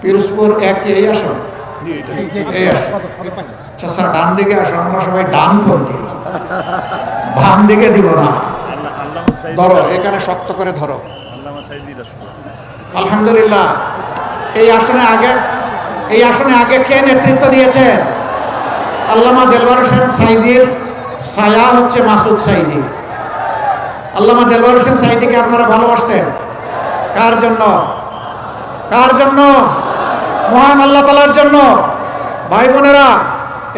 পিরোজপুর এক এই আসন, এই আসন। আচ্ছা স্যার, ডান দিকে আসো, আমরা সবাই ডানপন্থী, বাম দিকে দিব না। ধরো, এখানে শক্ত করে ধরো। আলহামদুলিল্লাহ। এই আসনে আগে কে নেতৃত্ব দিয়েছেন? আল্লামা দেলওয়ার হোসেন সাঈদীর ছায়া হচ্ছে মাসুদ সাঈদী। আল্লামা দেলওয়ার হোসেন সাঈদীকে আপনারা ভালোবাসতেন কার জন্য? কার জন্য? মহান আল্লাহ তাআলার জন্য। ভাই বোনেরা,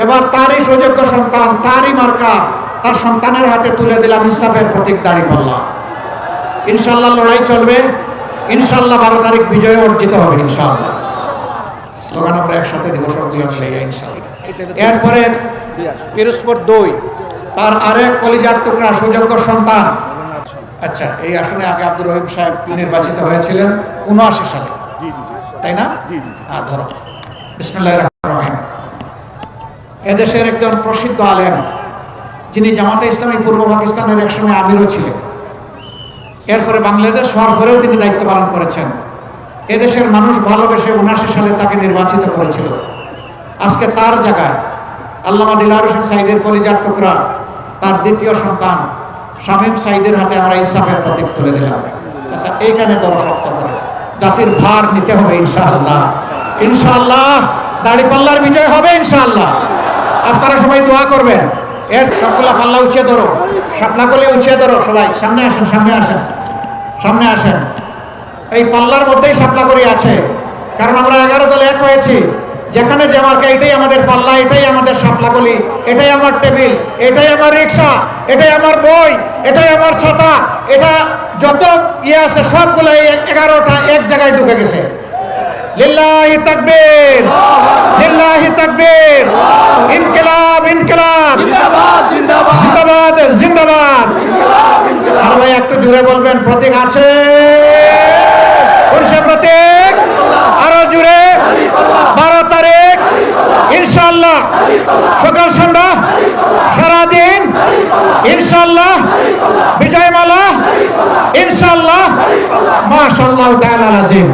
এবার তারই সুযোগ্য সন্তান, তারই মার্কা, তার সন্তানের হাতে তুলে দিলাম ইনসাফের প্রতীক দাঁড়িপাল্লা। ইনশাআল্লাহ লড়াই চলবে, ইনশাআল্লাহ 12 তারিখ বিজয় অর্জিত হবে ইনশাআল্লাহ। স্লোগান আমরা একসাথে দিব, সবগুলো ইনশাআল্লাহ। এরপরে পিরোজপুর 2, তার আরেক কলিজার টুকরা সুযোগ্য সন্তান। আচ্ছা, এই আসনে আগে আব্দুর রহিম সাহেব নির্বাচিত হয়েছিলেন 79 সালে, তাই না? ধরো। বিসমিল্লাহির রহমানির রহিম। এদেশের একজন প্রসিদ্ধ আলেম, যিনি জামাতে ইসলামী পূর্ব পাকিস্তানের একসময় আমিরও ছিলেন, এরপরে বাংলাদেশ হওয়ার পরেও তিনি দায়িত্ব পালন করেছেন। এদেশের মানুষ ভালোবেসে 79 সালে তাকে নির্বাচিত করেছিল। আজকে তার জায়গায় আল্লামা দিলওয়ার হোসেন সাঈদীর কলিজার টুকরা, তার দ্বিতীয় সন্তান শামীম সাঈদীর হাতে আমরা ইনসাফের প্রতীক তুলে দিলাম। আচ্ছা, এইখানে বড় শক্ত করে জাতির ভার নিতে হবে ইনশাআল্লাহ। ইনশাআল্লাহ দাঁড়িপাল্লার বিজয় হবে ইনশাআল্লাহ। আপনারা সবাই দোয়া করবেন। এর সবগুলা পাল্লা উঁচিয়ে ধরো, শাপলা কোলে উঁচিয়ে ধরো। সবাই সামনে আসেন, সামনে আসেন, সামনে আসেন। এই পাল্লার মধ্যেই শাপলা করি আছে, কারণ আমরা 11 দলে এক হয়েছি। যেখানে যে মার্কা, এটাই আমাদের পাল্লা, এটাই আমাদের শাপলাকলি, এটাই আমার টেবিল, এটাই আমার রিক্সা, এটাই আমার বই, এটাই আমার ছাতা, এটা যত ইয়ে আছে সবগুলো 11টা এক জায়গায় ঢুকে গেছে। লিল্লাহি তাকবীর, লিল্লাহি তাকবীর, ইনকিলাব, ইনকিলাব, জিন্দাবাদ, জিন্দাবাদ, জিন্দাবাদ, জিন্দাবাদ। আর ভাই একটু জোরে বলবেন, প্রতীক আছে? কোন সে প্রতীক? আরো জোরে। 12 তারিখ ইনশাআল্লাহ, সকাল সন্ধ্যা সারাদিন ইনশাআল্লাহ, বিজয়মালা ইনশাআল্লাহ। মাশাআল্লাহ তাআলা আযীম।